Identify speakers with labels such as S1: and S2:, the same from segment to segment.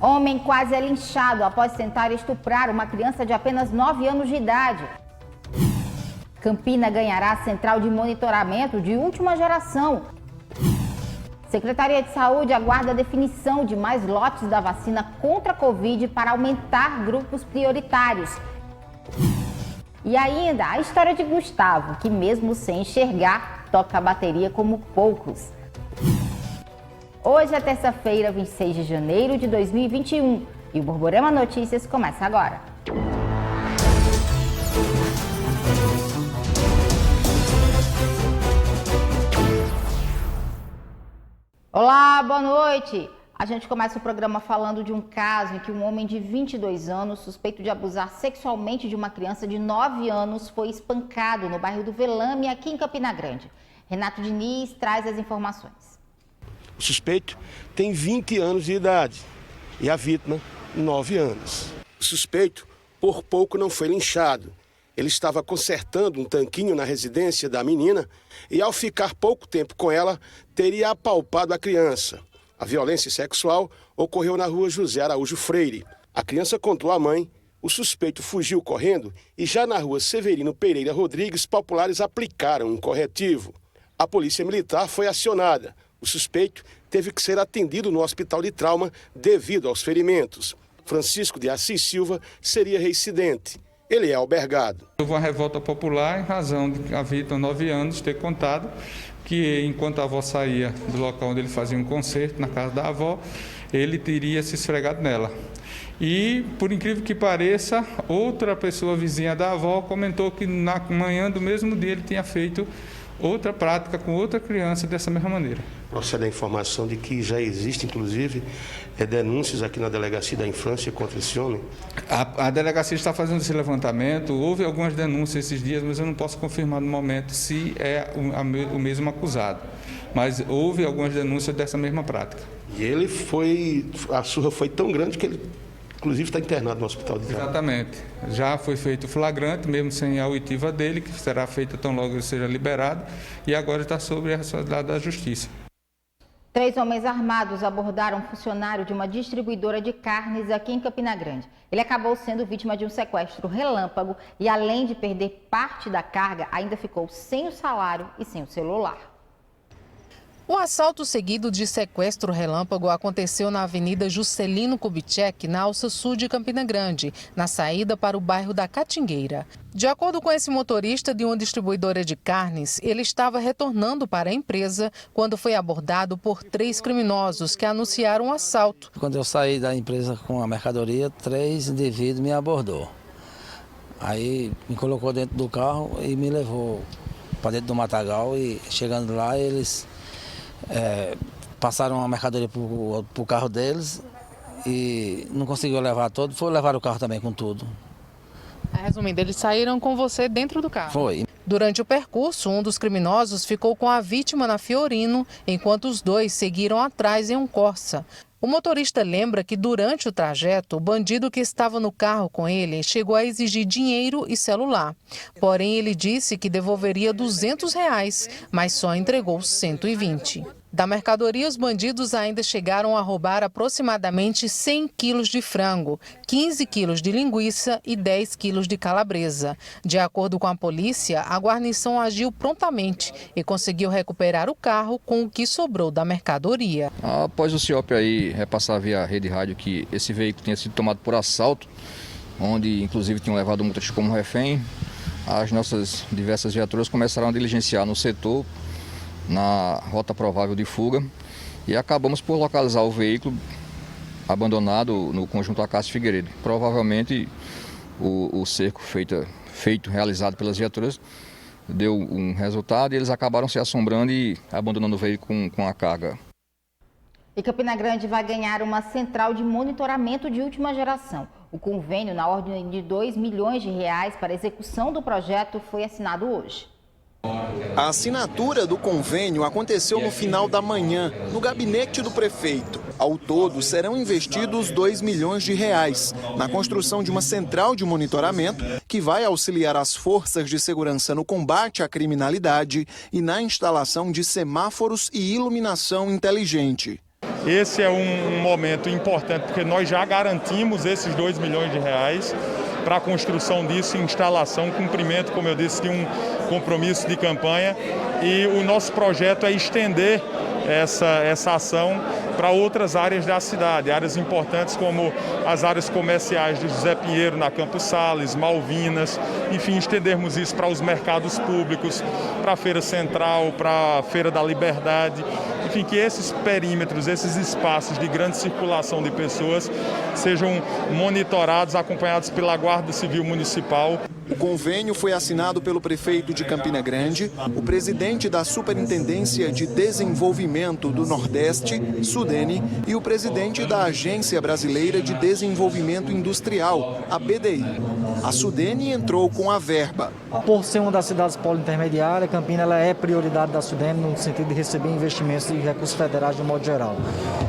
S1: Homem quase é linchado após tentar estuprar uma criança de apenas 9 anos de idade. Campina ganhará central de monitoramento de última geração. Secretaria de Saúde aguarda a definição de mais lotes da vacina contra a Covid para aumentar grupos prioritários. E ainda a história de Gustavo, que mesmo sem enxergar, toca a bateria como poucos. Hoje é terça-feira, 26 de janeiro de 2021 e o Borborema Notícias começa agora. Olá, boa noite! A gente começa o programa falando de um caso em que um homem de 22 anos, suspeito de abusar sexualmente de uma criança de 9 anos, foi espancado no bairro do Velame, aqui em Campina Grande. Renato Diniz traz as informações.
S2: O suspeito tem 20 anos de idade e a vítima, 9 anos. O suspeito, por pouco, não foi linchado. Ele estava consertando um tanquinho na residência da menina e, ao ficar pouco tempo com ela, teria apalpado a criança. A violência sexual ocorreu na rua José Araújo Freire. A criança contou à mãe, o suspeito fugiu correndo e já na rua Severino Pereira Rodrigues, populares aplicaram um corretivo. A polícia militar foi acionada. O suspeito teve que ser atendido no hospital de trauma devido aos ferimentos. Francisco de Assis Silva seria reincidente. Ele é albergado.
S3: Houve uma revolta popular em razão de a vítima, 9 anos, ter contado que enquanto a avó saía do local onde ele fazia um concerto, na casa da avó, ele teria se esfregado nela. E, por incrível que pareça, outra pessoa vizinha da avó comentou que na manhã do mesmo dia ele tinha feito outra prática com outra criança dessa mesma maneira.
S2: Procede a informação de que já existe, inclusive, denúncias aqui na Delegacia da Infância contra esse homem?
S3: A delegacia está fazendo esse levantamento, houve algumas denúncias esses dias, mas eu não posso confirmar no momento se é o mesmo acusado. Mas houve algumas denúncias dessa mesma prática.
S2: E a surra foi tão grande que ele, inclusive, está internado no hospital de trauma.
S3: Exatamente. Já foi feito flagrante, mesmo sem a oitiva dele, que será feita tão logo ele seja liberado, e agora está sob a responsabilidade da Justiça.
S1: 3 homens armados abordaram um funcionário de uma distribuidora de carnes aqui em Campina Grande. Ele acabou sendo vítima de um sequestro relâmpago e, além de perder parte da carga, ainda ficou sem o salário e sem o celular.
S4: O assalto seguido de sequestro relâmpago aconteceu na Avenida Juscelino Kubitschek, na alça sul de Campina Grande, na saída para o bairro da Catingueira. De acordo com esse motorista de uma distribuidora de carnes, ele estava retornando para a empresa quando foi abordado por 3 criminosos que anunciaram um assalto.
S5: Quando eu saí da empresa com a mercadoria, 3 indivíduos me abordou. Aí me colocou dentro do carro e me levou para dentro do matagal e chegando lá eles passaram a mercadoria para o carro deles e não conseguiu levar todo, foi levar o carro também com tudo.
S4: Resumindo, eles saíram com você dentro do carro?
S5: Foi.
S4: Durante o percurso, um dos criminosos ficou com a vítima na Fiorino, enquanto os 2 seguiram atrás em um Corsa. O motorista lembra que durante o trajeto, o bandido que estava no carro com ele chegou a exigir dinheiro e celular. Porém, ele disse que devolveria R$200, mas só entregou 120. Da mercadoria, os bandidos ainda chegaram a roubar aproximadamente 100 quilos de frango, 15 quilos de linguiça e 10 quilos de calabresa. De acordo com a polícia, a guarnição agiu prontamente e conseguiu recuperar o carro com o que sobrou da mercadoria.
S6: Após o CIOP aí repassar via rede rádio que esse veículo tinha sido tomado por assalto, onde inclusive tinham levado o motorista como refém, as nossas diversas viaturas começaram a diligenciar no setor, na rota provável de fuga, e acabamos por localizar o veículo abandonado no conjunto Acácio Figueiredo. Provavelmente o cerco realizado pelas viaturas deu um resultado e eles acabaram se assombrando e abandonando o veículo com a carga.
S1: E Campina Grande vai ganhar uma central de monitoramento de última geração. O convênio, na ordem de R$2 milhões para a execução do projeto, foi assinado hoje.
S7: A assinatura do convênio aconteceu no final da manhã, no gabinete do prefeito. Ao todo, serão investidos R$2 milhões na construção de uma central de monitoramento que vai auxiliar as forças de segurança no combate à criminalidade e na instalação de semáforos e iluminação inteligente.
S3: esse é um momento importante, porque nós já garantimos esses R$2 milhões para a construção disso, instalação, cumprimento, como eu disse, de um compromisso de campanha. E o nosso projeto é estender essa ação para outras áreas da cidade, áreas importantes como as áreas comerciais de José Pinheiro, na Campos Sales, Malvinas, enfim, estendermos isso para os mercados públicos, para a Feira Central, para a Feira da Liberdade, enfim, que esses perímetros, esses espaços de grande circulação de pessoas sejam monitorados, acompanhados pela Guarda Civil Municipal.
S7: O convênio foi assinado pelo prefeito de Campina Grande, o presidente da Superintendência de Desenvolvimento do Nordeste, Sudene, e o presidente da Agência Brasileira de Desenvolvimento Industrial, a BDI. A Sudene entrou com a verba.
S8: Por ser uma das cidades polo intermediária, Campina ela é prioridade da Sudene no sentido de receber investimentos e recursos federais de um modo geral.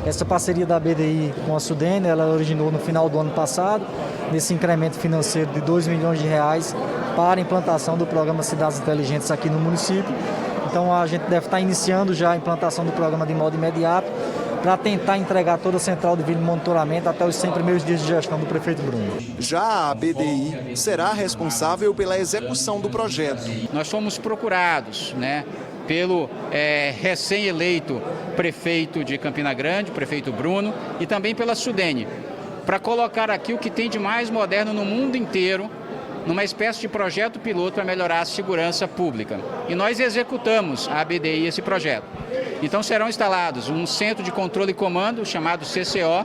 S8: Essa parceria da BDI com a Sudene, ela originou no final do ano passado, nesse incremento financeiro de R$2 milhões para a implantação do programa Cidades Inteligentes aqui no município. Então a gente deve estar iniciando já a implantação do programa de modo imediato para tentar entregar toda a central de vídeo monitoramento até os 100 primeiros dias de gestão do prefeito Bruno.
S7: Já a BDI será responsável pela execução do projeto.
S9: Nós fomos procurados, pelo recém-eleito prefeito de Campina Grande, prefeito Bruno, e também pela Sudene, para colocar aqui o que tem de mais moderno no mundo inteiro, numa espécie de projeto piloto para melhorar a segurança pública. E nós executamos a BDI esse projeto. Então serão instalados um centro de controle e comando, chamado CCO,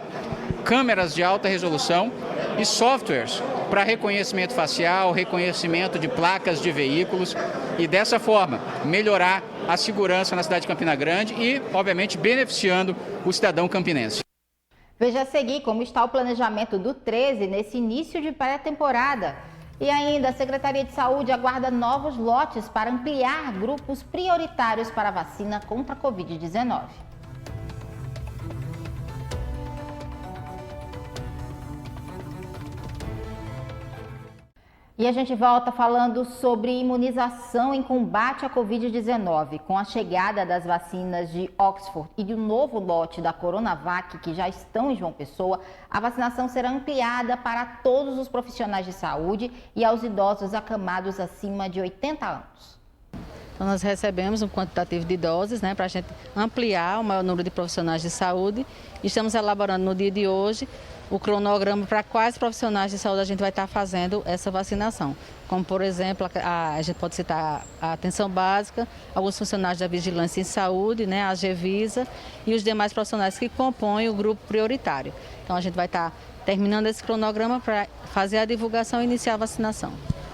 S9: câmeras de alta resolução e softwares para reconhecimento facial, reconhecimento de placas de veículos e dessa forma melhorar a segurança na cidade de Campina Grande e, obviamente, beneficiando o cidadão campinense.
S1: Veja a seguir como está o planejamento do 13 nesse início de pré-temporada. E ainda, a Secretaria de Saúde aguarda novos lotes para ampliar grupos prioritários para a vacina contra a Covid-19. E a gente volta falando sobre imunização em combate à Covid-19. Com a chegada das vacinas de Oxford e do novo lote da Coronavac, que já estão em João Pessoa, a vacinação será ampliada para todos os profissionais de saúde e aos idosos acamados acima de 80 anos.
S10: Então, nós recebemos um quantitativo de doses para a gente ampliar o maior número de profissionais de saúde. Estamos elaborando no dia de hoje o cronograma para quais profissionais de saúde a gente vai estar fazendo essa vacinação. Como, por exemplo, a gente pode citar a atenção básica, alguns funcionários da vigilância em saúde, a Gevisa e os demais profissionais que compõem o grupo prioritário. Então, a gente vai estar terminando esse cronograma para fazer a divulgação e iniciar a vacinação.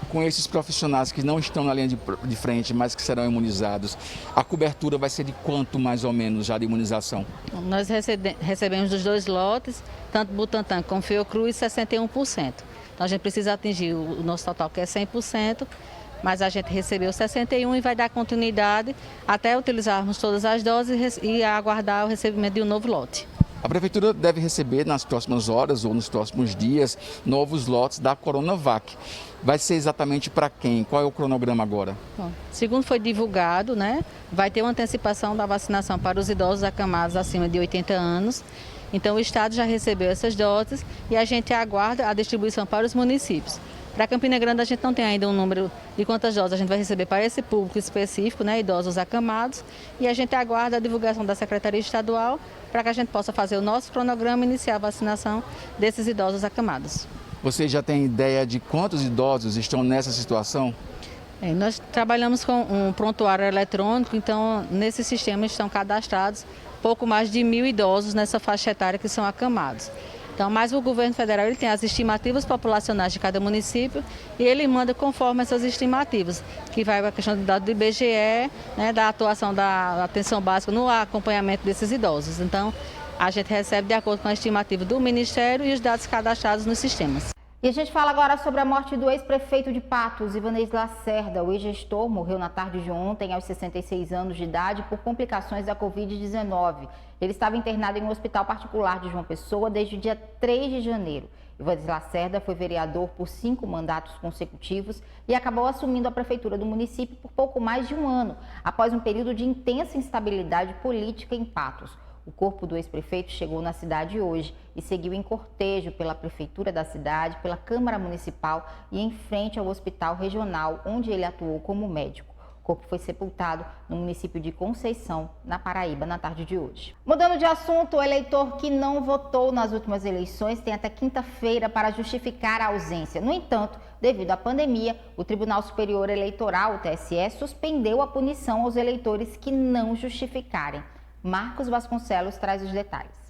S11: Com esses profissionais que não estão na linha de frente, mas que serão imunizados, a cobertura vai ser de quanto mais ou menos já de imunização?
S10: Nós recebemos dos dois lotes, tanto Butantan como Fiocruz, 61%. Então a gente precisa atingir o nosso total, que é 100%, mas a gente recebeu 61% e vai dar continuidade até utilizarmos todas as doses e aguardar o recebimento de um novo lote.
S11: A Prefeitura deve receber nas próximas horas ou nos próximos dias novos lotes da Coronavac. Vai ser exatamente para quem? Qual é o cronograma agora?
S10: Bom, segundo foi divulgado, vai ter uma antecipação da vacinação para os idosos acamados acima de 80 anos. Então o Estado já recebeu essas doses e a gente aguarda a distribuição para os municípios. Para Campina Grande a gente não tem ainda um número de quantas doses a gente vai receber para esse público específico, idosos acamados, e a gente aguarda a divulgação da Secretaria Estadual para que a gente possa fazer o nosso cronograma e iniciar a vacinação desses idosos acamados.
S11: Você já tem ideia de quantos idosos estão nessa situação?
S10: Nós trabalhamos com um prontuário eletrônico, então nesse sistema estão cadastrados pouco mais de 1.000 idosos nessa faixa etária que são acamados. Então, mas o governo federal ele tem as estimativas populacionais de cada município e ele manda conforme essas estimativas, que vai a questão do dado do IBGE, da atuação da atenção básica no acompanhamento desses idosos. Então, a gente recebe de acordo com a estimativa do Ministério e os dados cadastrados nos sistemas.
S1: E a gente fala agora sobre a morte do ex-prefeito de Patos, Ivanez Lacerda. O ex-gestor morreu na tarde de ontem, aos 66 anos de idade, por complicações da Covid-19. Ele estava internado em um hospital particular de João Pessoa desde o dia 3 de janeiro. Ivanez Lacerda foi vereador por 5 mandatos consecutivos e acabou assumindo a prefeitura do município por pouco mais de um ano, após um período de intensa instabilidade política em Patos. O corpo do ex-prefeito chegou na cidade hoje e seguiu em cortejo pela prefeitura da cidade, pela Câmara Municipal e em frente ao Hospital Regional, onde ele atuou como médico. O corpo foi sepultado no município de Conceição, na Paraíba, na tarde de hoje. Mudando de assunto, o eleitor que não votou nas últimas eleições tem até quinta-feira para justificar a ausência. No entanto, devido à pandemia, o Tribunal Superior Eleitoral, o TSE, suspendeu a punição aos eleitores que não justificarem. Marcos Vasconcelos traz os detalhes.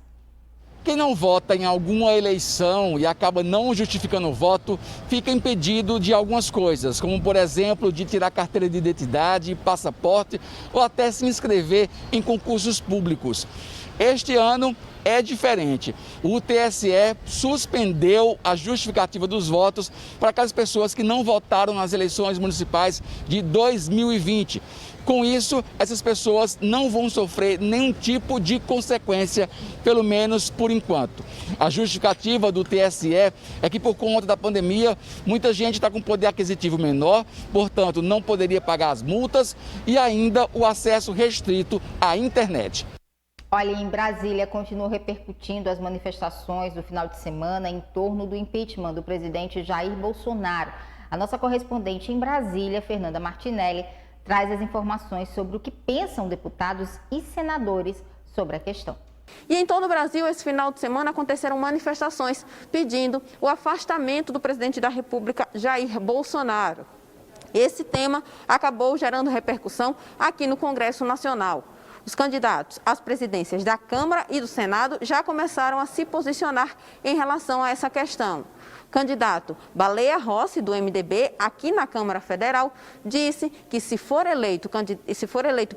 S11: Quem não vota em alguma eleição e acaba não justificando o voto, fica impedido de algumas coisas, como por exemplo, de tirar carteira de identidade, passaporte ou até se inscrever em concursos públicos. Este ano é diferente. O TSE suspendeu a justificativa dos votos para aquelas pessoas que não votaram nas eleições municipais de 2020. Com isso, essas pessoas não vão sofrer nenhum tipo de consequência, pelo menos por enquanto. A justificativa do TSE é que por conta da pandemia, muita gente está com poder aquisitivo menor, portanto não poderia pagar as multas e ainda o acesso restrito à internet.
S1: Olha, em Brasília continuam repercutindo as manifestações do final de semana em torno do impeachment do presidente Jair Bolsonaro. A nossa correspondente em Brasília, Fernanda Martinelli, traz as informações sobre o que pensam deputados e senadores sobre a questão.
S12: E em todo o Brasil, esse final de semana, aconteceram manifestações pedindo o afastamento do presidente da República, Jair Bolsonaro. Esse tema acabou gerando repercussão aqui no Congresso Nacional. Os candidatos às presidências da Câmara e do Senado já começaram a se posicionar em relação a essa questão. O candidato Baleia Rossi, do MDB, aqui na Câmara Federal, disse que se for eleito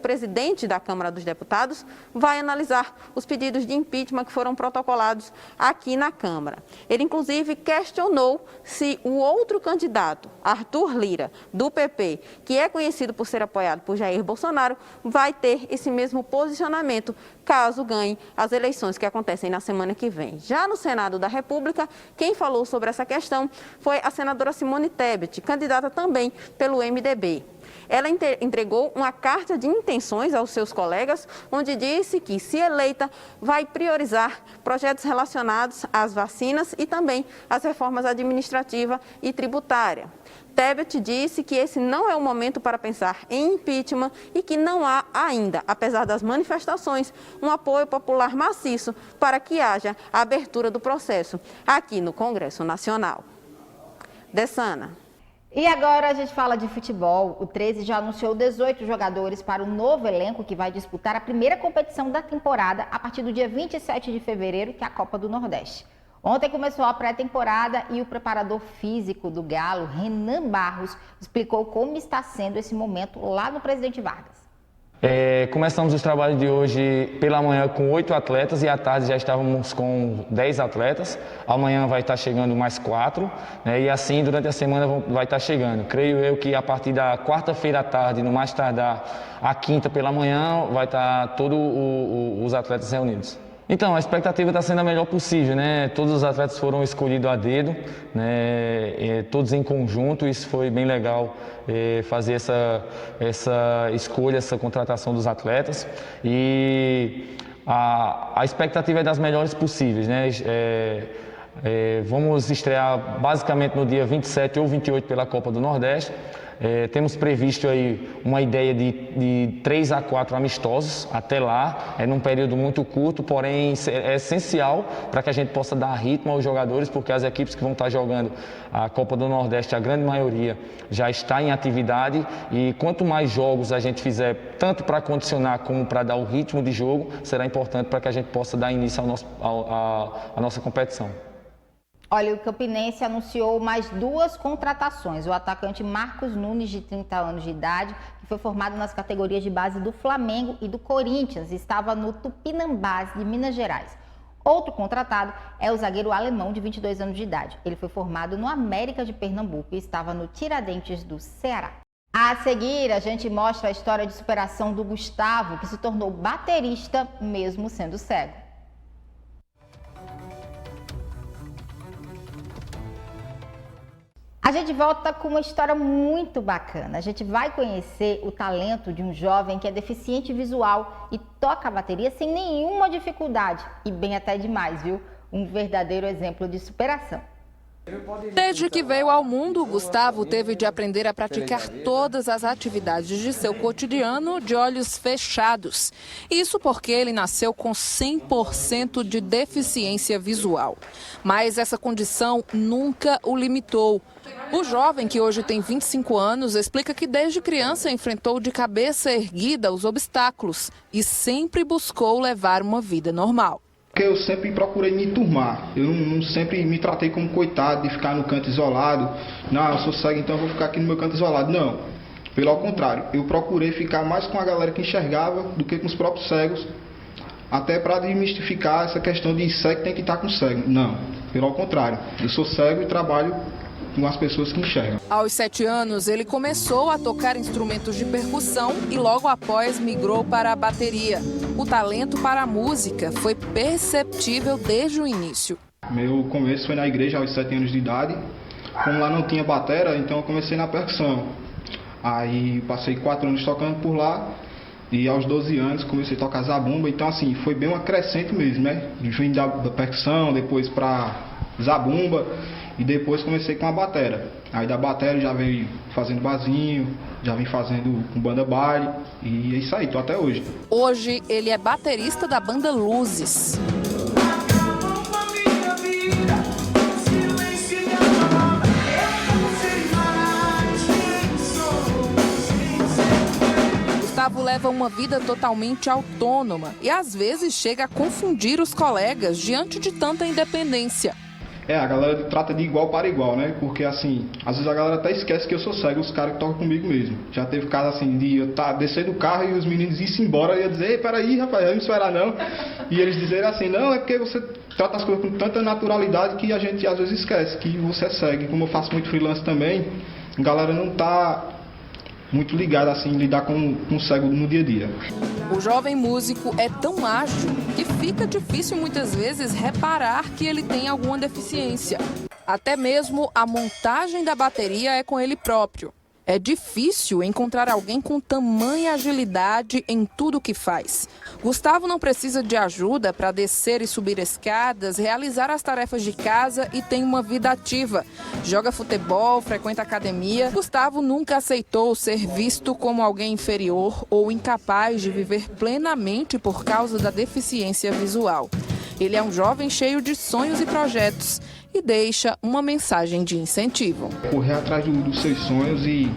S12: presidente da Câmara dos Deputados, vai analisar os pedidos de impeachment que foram protocolados aqui na Câmara. Ele, inclusive, questionou se o outro candidato, Arthur Lira, do PP, que é conhecido por ser apoiado por Jair Bolsonaro, vai ter esse mesmo posicionamento caso ganhe as eleições que acontecem na semana que vem. Já no Senado da República, quem falou sobre essa questão foi a senadora Simone Tebet, candidata também pelo MDB. Ela entregou uma carta de intenções aos seus colegas, onde disse que, se eleita, vai priorizar projetos relacionados às vacinas e também às reformas administrativa e tributária. Tebet disse que esse não é o momento para pensar em impeachment e que não há ainda, apesar das manifestações, um apoio popular maciço para que haja a abertura do processo aqui no Congresso Nacional. Dessana.
S1: E agora a gente fala de futebol. O 13 já anunciou 18 jogadores para o novo elenco que vai disputar a primeira competição da temporada a partir do dia 27 de fevereiro, que é a Copa do Nordeste. Ontem começou a pré-temporada e o preparador físico do Galo, Renan Barros, explicou como está sendo esse momento lá no Presidente Vargas.
S13: Começamos os trabalhos de hoje pela manhã com 8 atletas e à tarde já estávamos com 10 atletas. Amanhã vai estar chegando mais 4, né, e assim durante a semana vai estar chegando. Creio eu que a partir da quarta-feira à tarde, no mais tardar a quinta pela manhã, vai estar todos os atletas reunidos. Então, a expectativa está sendo a melhor possível, né? Todos os atletas foram escolhidos a dedo, né? Todos em conjunto. Isso foi bem legal, fazer essa escolha, essa contratação dos atletas. E a expectativa é das melhores possíveis, né? Vamos estrear basicamente no dia 27 ou 28 pela Copa do Nordeste. Temos previsto aí uma ideia de 3 a 4 amistosos até lá, num período muito curto, porém é essencial para que a gente possa dar ritmo aos jogadores, porque as equipes que vão estar jogando a Copa do Nordeste, a grande maioria já está em atividade, e quanto mais jogos a gente fizer, tanto para condicionar como para dar o ritmo de jogo, será importante para que a gente possa dar início à nossa competição.
S1: Olha, o Campinense anunciou mais 2 contratações. O atacante Marcos Nunes, de 30 anos de idade, que foi formado nas categorias de base do Flamengo e do Corinthians, estava no Tupinambás, de Minas Gerais. Outro contratado é o zagueiro alemão, de 22 anos de idade. Ele foi formado no América de Pernambuco e estava no Tiradentes do Ceará. A seguir, a gente mostra a história de superação do Gustavo, que se tornou baterista mesmo sendo cego. A gente volta com uma história muito bacana. A gente vai conhecer o talento de um jovem que é deficiente visual e toca a bateria sem nenhuma dificuldade. E bem até demais, viu? Um verdadeiro exemplo de superação.
S14: Desde que veio ao mundo, Gustavo teve de aprender a praticar todas as atividades de seu cotidiano de olhos fechados. Isso porque ele nasceu com 100% de deficiência visual. Mas essa condição nunca o limitou. O jovem, que hoje tem 25 anos, explica que desde criança enfrentou de cabeça erguida os obstáculos e sempre buscou levar uma vida normal.
S15: Porque eu sempre procurei me enturmar, eu não sempre me tratei como coitado de ficar no canto isolado. Não, eu sou cego, então eu vou ficar aqui no meu canto isolado. Não, pelo contrário, eu procurei ficar mais com a galera que enxergava do que com os próprios cegos, até para desmistificar essa questão de cego tem que estar com cego. Não, pelo contrário, eu sou cego e trabalho com as pessoas que enxergam.
S14: Aos 7 anos, ele começou a tocar instrumentos de percussão e logo após migrou para a bateria. O talento para a música foi perceptível desde o início.
S15: Meu começo foi na igreja aos 7 anos de idade. Como lá não tinha batera, então eu comecei na percussão. Aí passei 4 anos tocando por lá e aos 12 anos comecei a tocar zabumba. Então assim, foi bem uma crescente mesmo, né? Vim da percussão, depois para zabumba. E depois comecei com a batera. Aí da batera já veio fazendo barzinho, já vim fazendo com banda baile. E é isso aí, tô até hoje.
S14: Hoje ele é baterista da banda Luzes. Gustavo leva uma vida totalmente autônoma e às vezes chega a confundir os colegas diante de tanta independência.
S15: A galera trata de igual para igual, né? Porque assim, às vezes a galera até esquece que eu sou cego, os caras que tocam comigo mesmo. Já teve caso assim, de eu descer do carro e os meninos irem embora e eu dizer, ei, peraí, rapaz, não me esperar não. E eles dizerem assim, não, é porque você trata as coisas com tanta naturalidade que a gente às vezes esquece que você é cego. E como eu faço muito freelance também, a galera não tá muito ligada assim, em lidar com o cego no dia a dia.
S14: O jovem músico é tão ágil que fica difícil muitas vezes reparar que ele tem alguma deficiência. Até mesmo a montagem da bateria é com ele próprio. É difícil encontrar alguém com tamanha agilidade em tudo o que faz. Gustavo não precisa de ajuda para descer e subir escadas, realizar as tarefas de casa e tem uma vida ativa. Joga futebol, frequenta academia. Gustavo nunca aceitou ser visto como alguém inferior ou incapaz de viver plenamente por causa da deficiência visual. Ele é um jovem cheio de sonhos e projetos e deixa uma mensagem de incentivo.
S15: Correr atrás dos seus sonhos e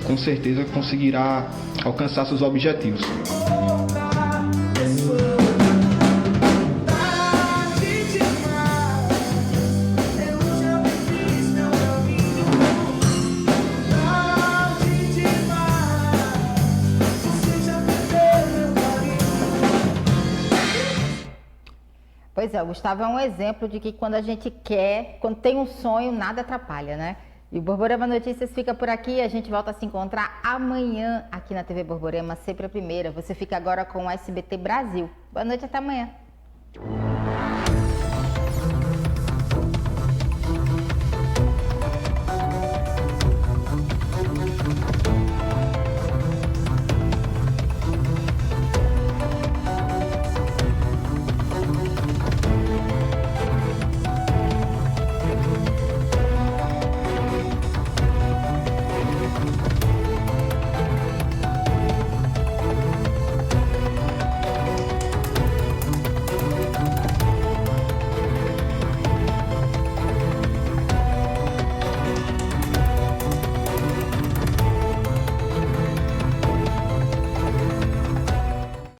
S15: com certeza conseguirá alcançar seus objetivos.
S1: Pois é, o Gustavo é um exemplo de que quando a gente quer, quando tem um sonho, nada atrapalha, né? E o Borborema Notícias fica por aqui, a gente volta a se encontrar amanhã aqui na TV Borborema, sempre a primeira. Você fica agora com o SBT Brasil. Boa noite, até amanhã.